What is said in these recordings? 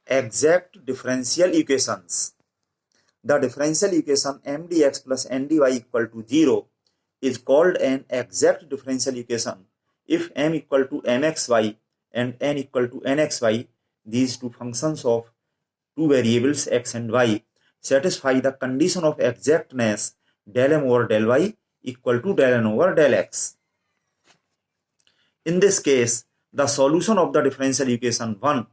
exact differential equations. The differential equation m dx plus n dy equal to 0 is called an exact differential equation if m equal to mxy and n equal to nxy, these two functions of two variables x and y, satisfy the condition of exactness del m over del y equal to del n over del x. In this case, the solution of the differential equation 1,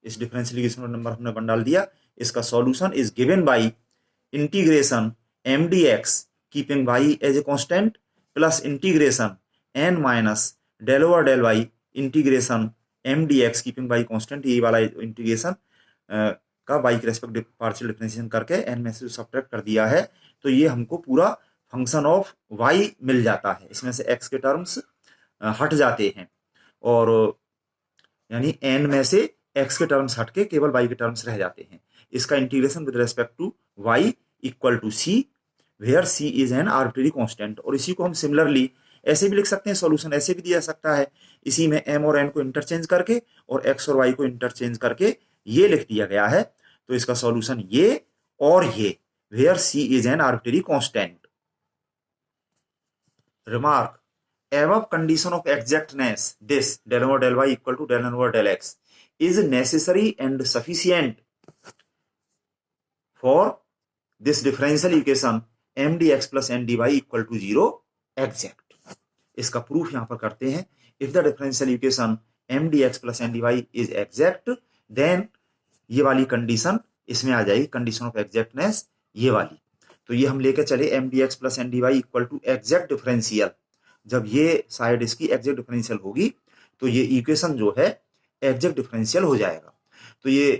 इस differential equation का number हमने 1 डाल दिया, इसका solution is given by integration m dx keeping y as a constant plus integration n minus del over del y integration m dx keeping y constant, ये वाला integration का y के respect partial differentiation करके n में से subtract कर दिया है, तो ये हमको पूरा फंक्शन ऑफ y मिल जाता है। इसमें से x के टर्म्स हट जाते हैं और यानी n में से x के टर्म्स हटके केवल y के टर्म्स रह जाते हैं। इसका integration with respect to y equal to c, where c is an arbitrary constant. और इसी को हम सिमिलरली ऐसे भी लिख सकते हैं, सॉल्यूशन ऐसे भी दिया जा सकता है, इसी में m और n को इंटरचेंज करके और x और y को इंटरचेंज करके ये लिख दिया गया है। तो इसका सॉल्यूशन ये और ये, where c is an arbitrary constant. Remark, above condition of exactness, this del over del y equal to del n over del x is necessary and sufficient for this differential equation m dx plus n dy equal to 0 exact. इसका proof यहां पर करते हैं। if the differential equation m dx plus n dy is exact, then ये वाली condition इसमें आ जाएगी, condition of exactness ये वाली। तो ये हम लेकर चले m dx plus n dy equal to exact differential। जब ये साइड इसकी एग्जैक्ट डिफरेंशियल होगी तो ये इक्वेशन जो है एग्जैक्ट डिफरेंशियल हो जाएगा। तो ये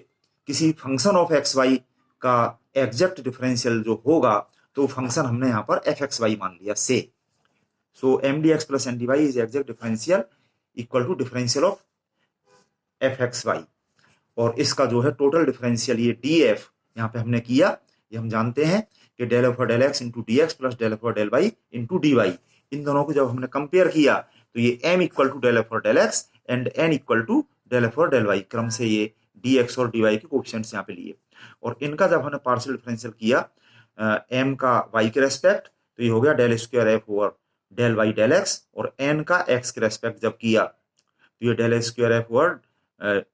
किसी फंक्शन ऑफ एक्स वाई का एग्जैक्ट डिफरेंशियल जो होगा तो फंक्शन हमने यहाँ पर एफ एक्स वाई मान लिया से। So M D x plus N D Y is exact differential equal to differential of F x Y. और इसका जो है टोटल डिफरेंशियल ये डी एफ यहाँ पे हमने किया, ये हम जानते हैं कि del over del X into D x plus del over del Y into D Y, इन दोनों को जब हमने कंपेयर किया तो ये m equal to del F और del x and n equal to del F और डेल वाई, क्रम से ये dx और dy के कोएफिशिएंट्स यहाँ पे लिए। और इनका जब हमने पार्शियल डिफरेंशियल किया m का y के रेस्पेक्ट तो ये हो गया del square f over del y del x, और n का x के रेस्पेक्ट जब किया तो ये del square f over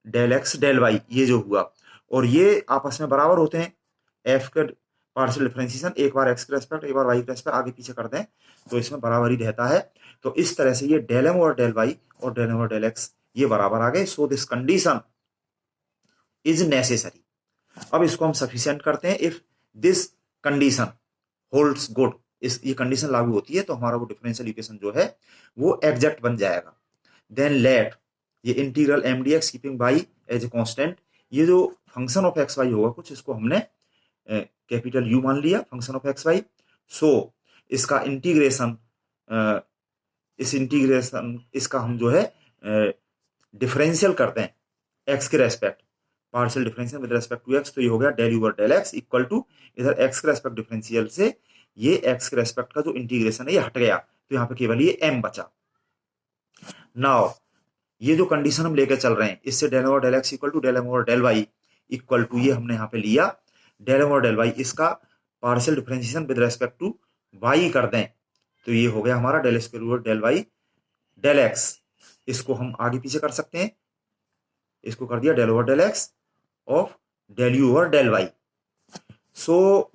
del x del y ये जो हुआ, और ये आपस में बराबर होते हैं। f के पार्शियल डिफरेंशिएशन एक बार x के रेस्पेक्ट एक बार y के रेस्पेक्ट आगे पीछे कर दें तो इसमें बराबर ही रहता है। तो इस तरह से ये डेल एम और डेल वाई और डेल एम और डेल एक्स ये बराबर आ गए। So this condition is necessary. अब इसको हम सफिशिएंट करते हैं। If this condition holds good, इस ये कंडीशन लागू होती है तो हमारा वो डिफरेंशियल इक्वेशन जो है वो एग्जैक्ट बन जाएगा। देन लेट ये integral m D x keeping y as a constant, ये जो फंक्शन ऑफ एक्स वाई होगा कुछ, इसको हमने कैपिटल यू मान लिया फंक्शन ऑफ एक्स वाई। सो इसका इंटीग्रेशन इस इंटीग्रेशन इसका हम जो है डिफरेंशियल करते हैं एक्स के respect, partial differential with respect to x, तो ये हो गया del u over del x equal to इधर एक्स के रेस्पेक्ट डिफरेंशियल से ये एक्स के रेस्पेक्ट का जो इंटीग्रेशन है ये हट गया, तो यहाँ पे केवल ये m बचा। नाउ ये जो कंडीशन हम लेकर चल रहे हैं इससे del over del x equal to del m over del y equal to ये हमने यहाँ पे लिया del m over del y, इसका partial differentiation with respect to y कर दें तो ये हो गया हमारा del square over del y del x. इसको हम आगे पीछे कर सकते हैं, इसको कर दिया del over del x of del u over del y. So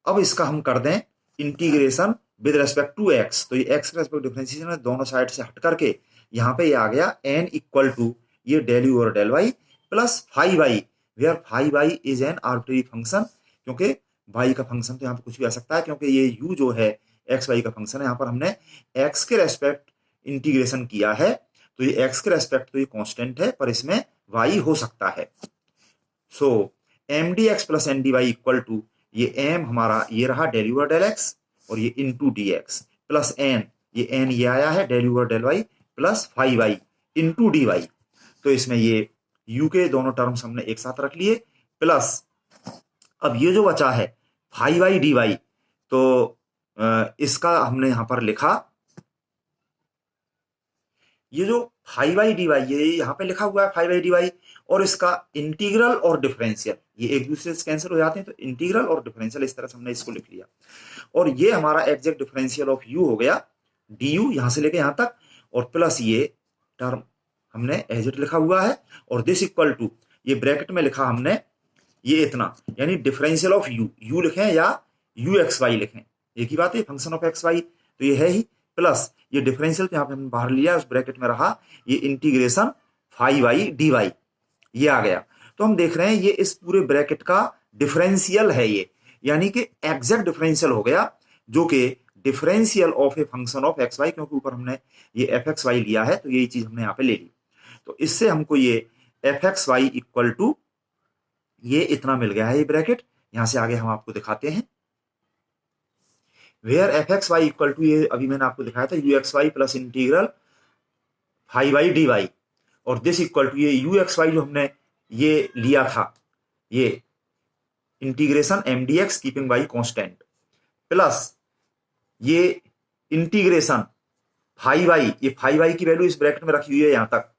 अब इसका हम कर दें integration with respect to x, तो ये एक्स रेस्पेक्ट डिफरेंशिएशन है दोनों साइड से हट करके यहाँ पे ये आ गया n इक्वल टू ये del u over del y plus phi y, where phi y is an arbitrary function, क्योंकि y का फंक्शन तो यहाँ पे कुछ भी आ सकता है, क्योंकि ये u जो है एक्स वाई का फंक्शन है, यहाँ पर हमने x के रेस्पेक्ट इंटीग्रेशन किया है तो ये x के रेस्पेक्ट तो ये कांस्टेंट है पर इसमें y हो सकता है। So M D x plus N D y equal to ये m हमारा ये रहा del u over del x और ये into D x plus n, ये n ये आया है del u over del y plus phi y into D y, तो इसमें ये u के दोनों टर्म्स हमने एक साथ रख लिए प्लस अब ये जो बचा है फाई वाई डी वाई, तो इसका हमने यहां पर लिखा ये जो फाई बाई डी वाई, ये यहाँ पे लिखा हुआ है फाई बाई डी वाई, और इसका इंटीग्रल और डिफरेंशियल ये एक दूसरे से कैंसिल हो जाते हैं, तो इंटीग्रल और डिफरेंशियल इस तरह से हमने इसको लिख लिया। और ये हमारा एग्जैक्ट डिफरेंशियल ऑफ यू हो गया डी यू, यहां से लेके यहां तक, और प्लस ये टर्म हमने एज इट लिखा हुआ है, और दिस इक्वल टू ये ब्रैकेट में लिखा हमने ये इतना, यानी डिफरेंशियल ऑफ यू, यू लिखें या यू एक्स वाई लिखें, एक ही बात है, फंक्शन ऑफ एक्स वाई तो ये है ही, प्लस ये डिफरेंशियल तो यहाँ पे हमने बाहर लिया, उस ब्रैकेट में रहा ये integration phi y d y, ये आ गया। तो हम देख रहे हैं ये इस पूरे ब्रैकेट का डिफरेंशियल है ये, यानी कि एग्जैक्ट डिफरेंशियल हो गया, जो कि differential of a function of x y, क्योंकि ऊपर हमने ये एफ एक्स वाई लिया है तो यही चीज हमने यहाँ पे ले ली। तो इससे हमको ये f x y equal to ये इतना मिल गया है ये ब्रैकेट। यहां से आगे हम आपको दिखाते हैं, where f x y equal to ये अभी मैंने आपको दिखाया था u x y plus integral phi y d y, और दिस इक्वल टू ये यू एक्स वाई जो हमने ये लिया था ये integration m D x keeping y constant, plus ये इंटीग्रेशन फाई वाई, ये फाई वाई की वैल्यू इस ब्रैकेट में रखी हुई है यहां तक,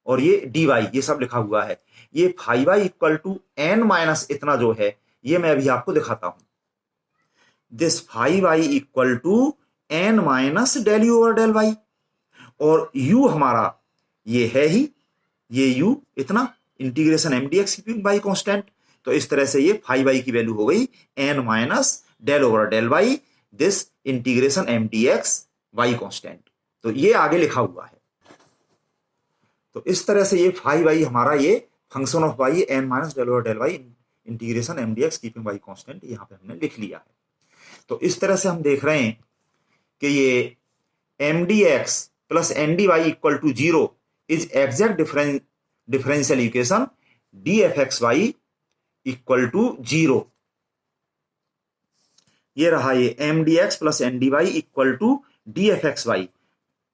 और ये डी वाई ये सब लिखा हुआ है, ये phi y equal to n minus इतना जो है ये मैं अभी आपको दिखाता हूं, this phi y equal to n minus del u over del y, और यू हमारा ये है ही ये यू इतना integration m D x y constant, तो इस तरह से ये फाई वाई की वैल्यू हो गई n minus del over del y this integration m D x y constant, तो ये आगे लिखा हुआ है। तो इस तरह से ये फाई वाई हमारा ये function of y n minus del over del y integration m D x keeping y constant यहाँ पे हमने लिख लिया है। तो इस तरह से हम देख रहे हैं कि ये m D x plus N D y equal to zero is exact differential equation d f x y equal to zero, ये रहा ये m D x plus N D y equal to d f x y,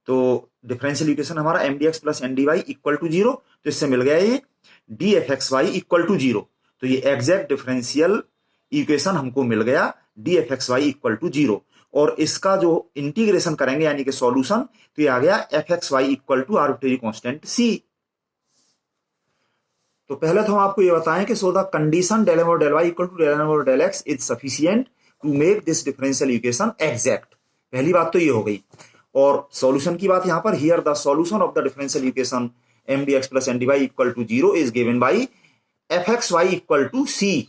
तो differential equation हमारा m D x plus N D y equal to zero, तो इससे मिल गया ये D f x y equal to zero, तो ये exact differential equation हमको मिल गया d f x y equal to zero, और इसका जो इंटीग्रेशन करेंगे यानी कि सॉल्यूशन, तो ये आ गया f x y equal to arbitrary constant c. तो पहले तो हम आपको ये बताएं कि so the condition del m और del y equal to del m और del x is sufficient to make this differential equation exact, पहली बात तो ये हो गई। और सॉल्यूशन की बात यहां पर, here the solution of the differential equation m D x plus N D y equal to zero is given by f x y equal to c,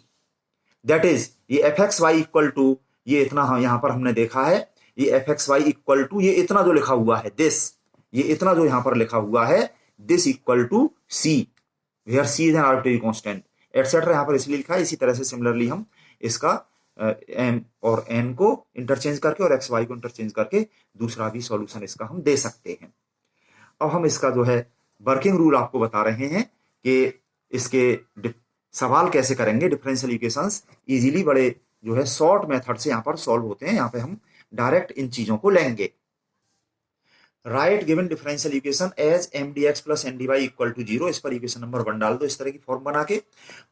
that is ये f x y equal to ये इतना यहां पर हमने देखा है, ये f x y equal to ये इतना जो लिखा हुआ है दिस, ये इतना जो यहां पर लिखा हुआ है this equal to c, where c is an arbitrary constant etcetera, यहां पर इसलिए लिखा है। इसी तरह से सिमिलरली हम इसका एम और एन को इंटरचेंज करके और एक्स वाई को इंटरचेंज करके दूसरा भी सॉल्यूशन इसका हम दे सकते हैं। अब हम इसका जो है वर्किंग रूल आपको बता रहे हैं कि इसके सवाल कैसे करेंगे, डिफरेंशियल इक्वेशंस इजीली बड़े जो है शॉर्ट मेथड से यहाँ पर सॉल्व होते हैं, यहाँ पे हम डायरेक्ट इन चीजों को लेंगे। Right given differential equation as m D x plus N D y equal to zero, इस पर इक्वेशन नंबर 1 डाल दो इस तरह की फॉर्म बना के,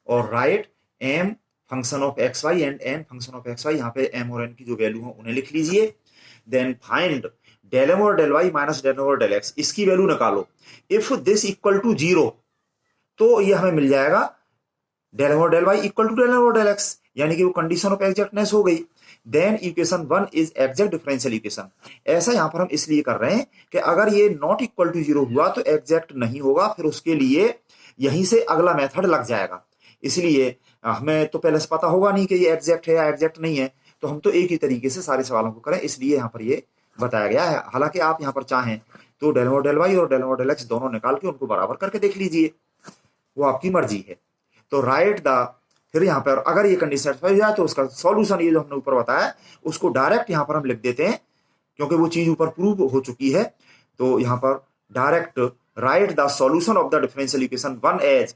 और right m function of x y and n function of x y, यहाँ पे एम और एन की जो वैल्यू हो उन्हें लिख लीजिए। देन फाइंड डेल एम और del y minus del m और डेल एक्स, इसकी वैल्यू निकालो। If this equal to zero तो ये हमें मिल जाएगा डेल एम और del y equal to del m और डेल एक्स, यानी कि वो कंडीशन ऑफ एग्जैक्टनेस हो गई। Then equation 1 is exact differential equation, ऐसा यहां पर हम इसलिए कर रहे हैं कि अगर ये नॉट इक्वल टू जीरो हुआ तो एग्जैक्ट नहीं होगा, फिर उसके लिए यहीं से अगला मेथड लग जाएगा। इसलिए हमें तो पहले से पता होगा नहीं कि ये एग्जैक्ट है या एग्जैक्ट नहीं है, तो हम तो एक ही तरीके से सारे सवालों को करें, इसलिए यहाँ पर ये बताया गया है। हालांकि आप यहाँ पर चाहें तो डेल और डेल वाई और डेल और डेल एक्स दोनों निकाल के उनको बराबर करके देख लीजिए, वो आपकी मर्जी है। तो राइट द, फिर यहाँ पर अगर ये कंडीशन सेटिस्फाई हो जाए तो उसका सॉल्यूशन ये जो हमने ऊपर बताया उसको डायरेक्ट यहाँ पर हम लिख देते हैं, क्योंकि वो चीज ऊपर प्रूव हो चुकी है। तो यहाँ पर direct write the solution of the differential equation 1 as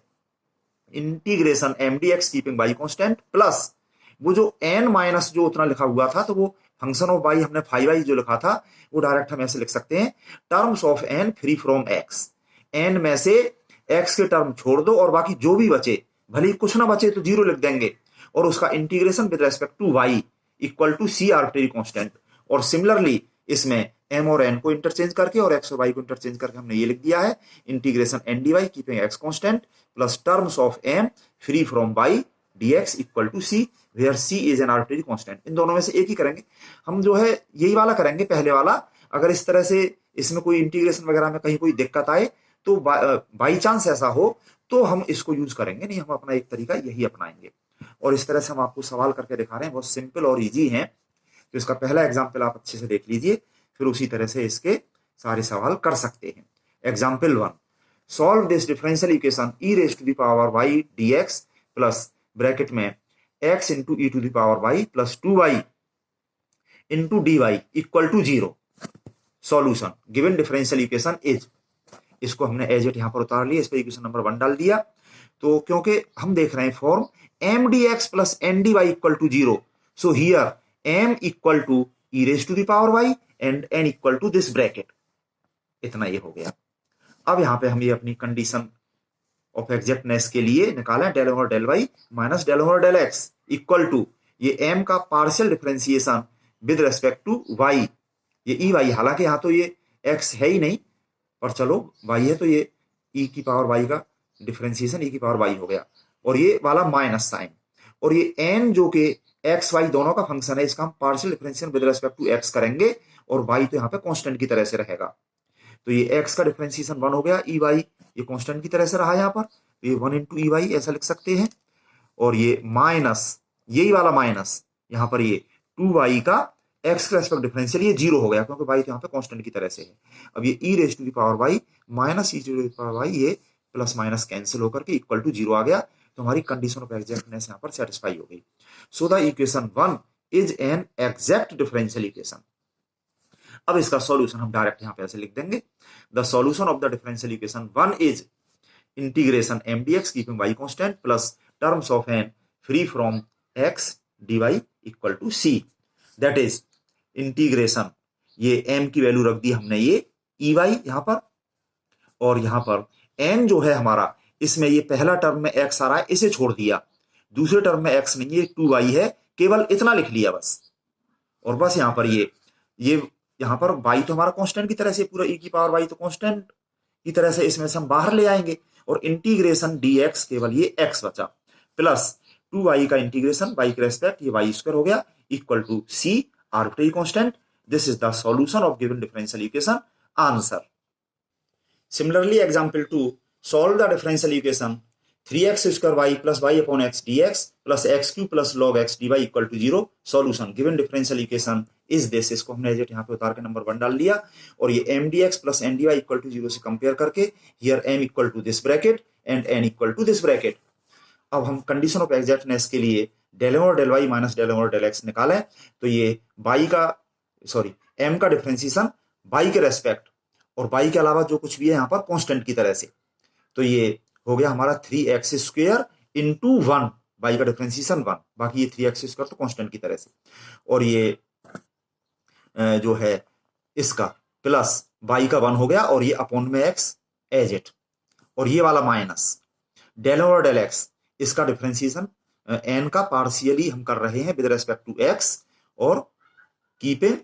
integration m D x keeping y constant, plus वो जो एन माइनस जो उतना लिखा हुआ था, तो वो फंक्शन ऑफ वाई हमने फाई वाई जो लिखा था वो डायरेक्ट हम ऐसे लिख सकते हैं, terms of n free from x, n में से एक्स के टर्म छोड़ दो और बाकी जो भी बचे, भले ही कुछ ना बचे तो जीरो लिख देंगे, और उसका integration with respect to y equal to c arbitrary constant. और सिमिलरली इसमें m और n को इंटरचेंज करके और x और y को इंटरचेंज करके हमने ये लिख दिया है integration n D y keeping x constant plus terms of m free from y dx equal to c where c is an arbitrary constant. इन दोनों में से एक ही करेंगे हम, जो है यही वाला करेंगे पहले वाला। अगर इस तरह से इसमें कोई इंटीग्रेशन वगैरह में कहीं कोई दिक्कत आए तो बाई चांस ऐसा हो तो हम इसको यूज करेंगे, नहीं हम अपना एक तरीका यही अपनाएंगे। और इस तरह से हम आपको सवाल करके दिखा रहे हैं, बहुत सिंपल और इजी है। तो इसका पहला एग्जाम्पल आप अच्छे से देख लीजिए, फिर उसी तरह से इसके सारे सवाल कर सकते हैं। Example 1, solve this differential equation e raise to the power y dx plus bracket में x into e to the power y plus 2y into dy equal to 0। Solution given differential equation is, इसको हमने as it यहां पर उतार लिया, इस पर equation number 1 डाल दिया। तो क्योंकि हम देख रहे हैं form m dx plus n dy equal to 0, so here m equal to e raise to the power y and n equal to this bracket, इतना ये हो गया। अब यहां पे हम ये अपनी कंडीशन ऑफ एग्जैक्टनेस के लिए निकालें del over del y minus del over del x equal to ये m का partial differentiation with respect to y, ये ई वाई, हालांकि यहाँ तो ये x है ही नहीं पर चलो y है तो ये e की पावर y का डिफरेंशिएशन e की पावर y हो गया, और ये वाला माइनस साइन, और ये n जो कि x y दोनों का फंक्शन है, इसका हम partial differentiation with respect to x करेंगे और y तो यहाँ पे कांस्टेंट की तरह से रहेगा। तो ये x का डिफरेंशिएशन 1 हो गया, ई वाई ये कांस्टेंट की तरह से रहा यहाँ पर, तो ये 1 इंटू ई वाई ऐसा लिख सकते हैं, और ये माइनस यही वाला माइनस यहाँ पर ये 2y का x के रेस्पेक्ट डिफरेंशियल ये 0 हो गया क्योंकि y तो यहाँ पे कांस्टेंट की तरह से है। अब ये e raise to the power y minus e to the power y ये प्लस माइनस कैंसिल होकर के इक्वल टू 0 आ गया, तो हमारी कंडीशन ऑफ एग्जैक्टनेस यहाँ पर सेटिस्फाई हो गई। सो the equation 1 is an exact differential equation. अब इसका सॉल्यूशन हम डायरेक्ट यहाँ पे ऐसे लिख देंगे, the solution of the differential equation 1 is integration m dx keeping y constant plus terms of n free from x dy equal to c, that is integration, ये m की वैल्यू रख दी हमने ये ई वाई यहां पर, और यहां पर n जो है हमारा, इसमें ये पहला टर्म में x आ रहा है, इसे छोड़ दिया, दूसरे टर्म में x नहीं है 2y है, केवल इतना लिख लिया बस, और बस यहां पर ये यहां पर y तो हमारा कांस्टेंट की तरह से, पूरा e की पावर y तो कांस्टेंट की तरह से इसमें से हम बाहर ले आएंगे, और इंटीग्रेशन dx केवल ये x बचा प्लस 2y का इंटीग्रेशन y के रेस्पेक्ट ये y स्क्वायर हो गया equal to c arbitrary constant. This is the solution of given differential equation, answer. Similarly example 2, solve the differential equation 3x square y plus y upon x dx plus x cube plus log x dy equal to 0। Solution given differential equation is this, इसको हमने as it यहाँ पे उतार के number 1 डाल दिया, और ये m dx plus n dy equal to 0 से कंपेयर करके here m equal to this bracket and n equal to this bracket. अब हम कंडीशन ऑफ एग्जैक्टनेस के लिए del over del y minus del over del x निकालें, तो ये m का डिफरेंशिएशन y के रेस्पेक्ट और y के अलावा जो कुछ भी है यहाँ पर कांस्टेंट की तरह से, तो ये हो गया हमारा 3x स्क्वायर इंटू 1, y का डिफरेंशिएशन 1, बाकी ये 3x स्क्वायर तो कांस्टेंट की तरह से, और ये जो है इसका प्लस y का 1 हो गया, और ये अपॉन में x एज इट, और ये वाला minus del over del x, इसका डिफरेंशिएशन n का पार्शियली हम कर रहे हैं विद रेस्पेक्ट टू x और कीपिंग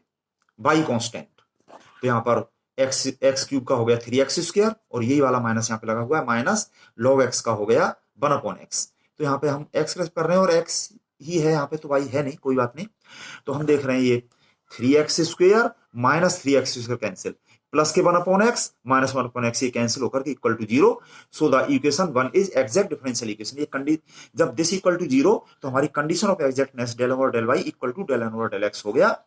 y कांस्टेंट, तो यहाँ पर x क्यूब का हो गया 3x स्क्वायर, और यही वाला माइनस यहाँ पे लगा हुआ है, माइनस log x का हो गया 1 अपॉन x, तो यहाँ पे हम x कर रहे हैं और x ही है यहाँ पे, तो y है नहीं, कोई बात नहीं। तो हम देख रहे हैं ये 3x square minus 3x square cancel, plus के 1 upon x minus 1 upon x ये कैंसिल होकर के equal to 0। So the equation 1 is exact differential equation. ये जब दिस इक्वल टू 0 तो हमारी condition of exactness del over del y equal to del n over del x हो गया।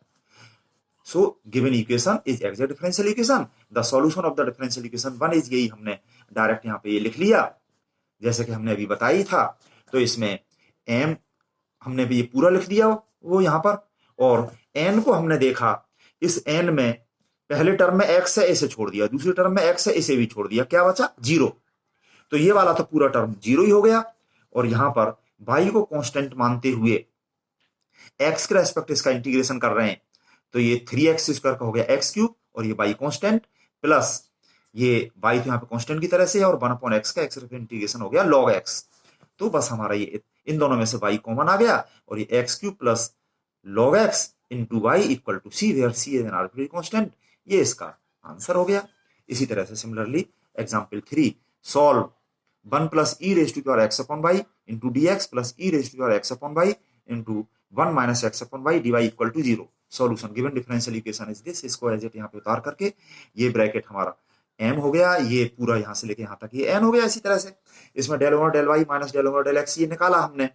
So given equation is exact differential equation. The solution of the differential equation 1 is, यही हमने direct यहाँ पे ये लिख लिया जैसे कि हमने अभी बताई था। तो इसमें m हमने भी ये पूरा लिख दिया वो यहाँ पर, और n को हमने देखा, इस n में पहले टर्म में x है, इसे छोड़ दिया, दूसरे टर्म में x है, इसे भी छोड़ दिया, क्या बचा 0, तो ये वाला तो पूरा टर्म 0 ही हो गया। और यहां पर y को कांस्टेंट मानते हुए x के रेस्पेक्ट इसका इंटीग्रेशन कर रहे हैं, तो ये 3x स्क्वायर का हो गया x क्यूब, और ये y कांस्टेंट प्लस ये y तो यहाँ पे कांस्टेंट की तरह से है, और 1 अपॉन x का x इंटीग्रेशन हो गया log x। तो बस हमारा ये इन दोनों में से y कॉमन आ गया, और ये x cube plus log x into y equal to c, where c is an arbitrary constant. ये इसका आंसर हो गया। इसी तरह से सिमिलरली एग्जाम्पल 3, सॉल्व 1 प्लस e raise to power x upon y into D x plus e raise to power x upon y into 1 minus x upon y d y equal to 0। Solution given differential equation is this. इसको as it यहाँ पे उतार करके ये bracket हमारा m हो गया, ये पूरा यहां से लेके यहां तक ये n हो गया। इसी तरह से इसमें del over del y minus del over del x ये निकाला हमने,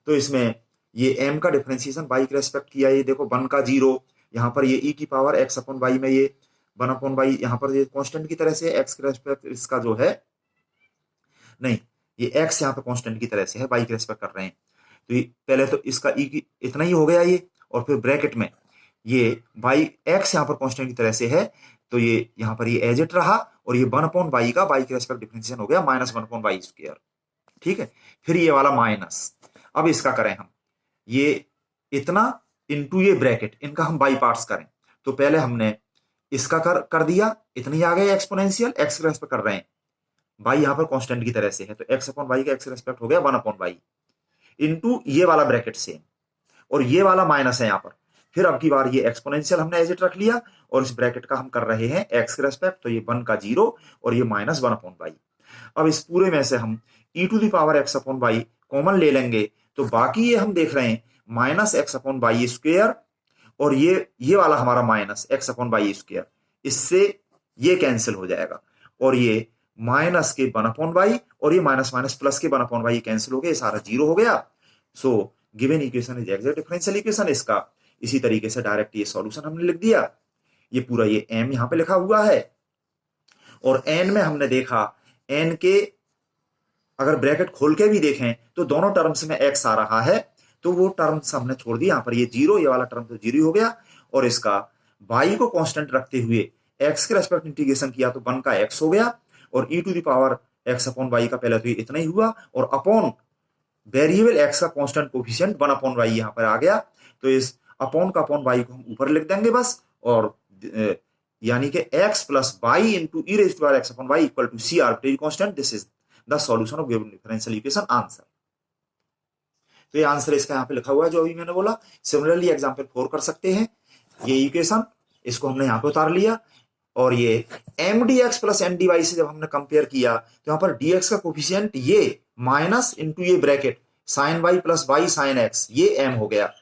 तो इसमें ये m का डिफरेंशिएशन y के रेस्पेक्ट किया, ये देखो 1 का 0, यहाँ पर ये e की पावर x अपॉन वाई में ये 1 अपॉन वाई यहाँ पर ये कांस्टेंट की तरह से x के रेस्पेक्ट इसका जो है नहीं, ये x यहाँ पे कांस्टेंट की तरह से है, y के रेस्पेक्ट कर रहे हैं। तो ये पहले तो इसका e की इतना ही हो गया ये, और फिर ब्रैकेट में ये y x यहाँ पर कांस्टेंट की तरह से है, तो ये यहाँ पर ये एज इट रहा, और ये 1 अपॉन वाई का y के रेस्पेक्ट डिफरेंशिएशन हो गया माइनस 1 अपॉन वाई स्क्वायर। ठीक है, फिर ये वाला माइनस, अब इसका करें हम ये इतना इनटू ये ब्रैकेट, इनका हम बाई पार्ट्स करें। तो पहले हमने इसका कर दिया, इतना ही आ गया एक्सपोनेंशियल, एक्स के रेस्पेक्ट कर रहे हैं, बाई यहाँ पर कांस्टेंट की तरह से है, तो एक्स अपॉन वाई का एक्स रेस्पेक्ट हो गया 1 अपॉन वाई इनटू ये वाला ब्रैकेट सेम, और ये वाला माइनस है यहाँ पर। फिर अब की बार ये एक्सपोनेंशियल हमने एज इट रख लिया, और इस ब्रैकेट का हम कर रहे हैं एक्स के रेस्पेक्ट, तो ये 1 का 0 और ये माइनस 1 अपॉन वाई। अब इस पूरे में से हम e to the power x upon y common ले लेंगे, तो बाकी ये हम देख रहे हैं minus x upon y square, और ये वाला हमारा minus x upon y square, इससे ये कैंसिल हो जाएगा, और ये माइनस के 1 अपॉन वाई और ये माइनस माइनस प्लस के 1 अपॉन वाई कैंसिल हो गए, सारा 0 हो गया। So given equation is exact differential equation इसका। इसी तरीके से डायरेक्ट ये सॉल्यूशन हमने लिख दिया, ये पूरा ये m यहां पे लिखा हुआ है, और n में हमने देखा n के अगर ब्रैकेट खोल के भी देखें तो दोनों टर्म्स में x आ रहा है, तो वो टर्म्स हमने छोड़ दिया, यहाँ पर ये 0, ये वाला टर्म तो 0 हो गया, और इसका y को कांस्टेंट रखते हुए x के रेस्पेक्ट इंटीग्रेशन किया तो 1 का x हो गया, और e to the power x upon y का पहले तो ये इतना ही हुआ, और अपॉन वेरिएबल x का कांस्टेंट कोफिशिएंट 1 अपॉन y यहाँ पर आ गया, तो इस अपॉन का अपॉन y को हम ऊपर लिख देंगे बस, और यानी कि x plus y into e raise to power x upon y equal to c arbitrary constant. This is the solution of given differential equation answer. तो ये आंसर इसका यहाँ पे लिखा हुआ है जो अभी मैंने बोला। सिमिलरली एग्जांपल 4 कर सकते हैं, ये इक्वेशन इसको हमने यहाँ पे उतार लिया, और ये m D x plus N D y से जब हमने कंपेयर किया तो यहाँ पर डी एक्स का कोफिशिएंट ये माइनस इंटू ये bracket sine y plus y sine x, ये एम हो गया,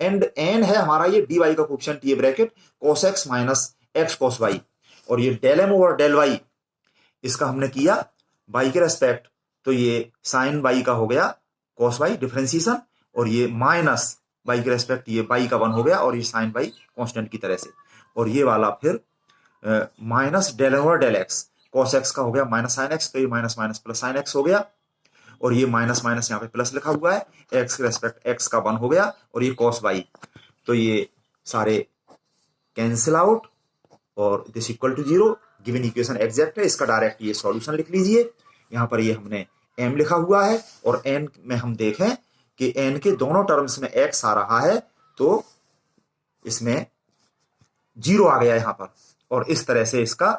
एंड एन है हमारा ये डी वाई का कोफिशिएंट, ये bracket cos x minus x cos y, और ये del m over del y इसका हमने किया वाई के रेस्पेक्ट, तो ये साइन वाई का हो गया कॉस वाई डिफरेंशिएशन, और ये माइनस वाई के रेस्पेक्ट ये वाई का 1 हो गया, और ये साइन वाई कांस्टेंट की तरह से, और ये वाला फिर minus del m over del x cos x का हो गया माइनस साइन एक्स, तो ये minus minus plus sine x हो गया, और ये माइनस माइनस यहाँ पे प्लस लिखा हुआ है, एक्स के रेस्पेक्ट एक्स का 1 हो गया, और ये कॉस वाई, तो ये सारे कैंसिल आउट, और this equal to 0। Given equation exact है, इसका डायरेक्ट ये सॉल्यूशन लिख लीजिए। यहाँ पर ये हमने m लिखा हुआ है, और n में हम देखें कि n के दोनों टर्म्स में x आ रहा है, तो इसमें 0 आ गया यहाँ पर, और इस तरह से इसका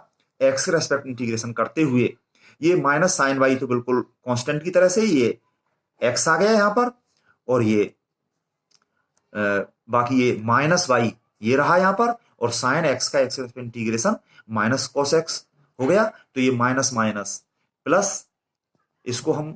x के रेस्पेक्ट इंटीग्रेशन करते हुए ये माइनस साइन वाई तो बिल्कुल कांस्टेंट की तरह से ये x आ गया यहाँ पर, और ये बाकी ये माइनस वाई ये रहा यहाँ पर, और साइन एक्स का x respect integration minus cos x हो गया, तो ये माइनस माइनस प्लस इसको हम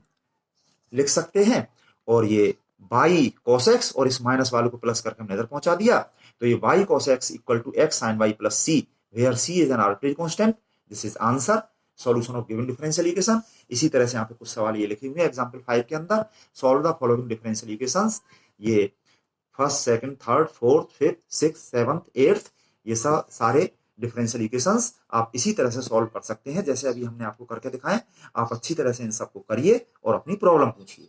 लिख सकते हैं, और ये बाई कॉस एक्स और इस माइनस वाले को प्लस करके हमने इधर पहुंचा दिया, तो ये y cos x equal to x sine y plus c, where c is an arbitrary constant. This is answer, solution of given differential equation. इसी तरह से यहाँ पे कुछ सवाल ये लिखे हुए हैं एग्जांपल 5 के अंदर, solve the following differential equations. ये first, second, third, fourth, fifth, six, seventh, eighth, ये सारे डिफरेंशियल इक्वेशंस आप इसी तरह से सॉल्व कर सकते हैं जैसे अभी हमने आपको करके दिखाएं। आप अच्छी तरह से इन सबको करिए और अपनी प्रॉब्लम पूछिए।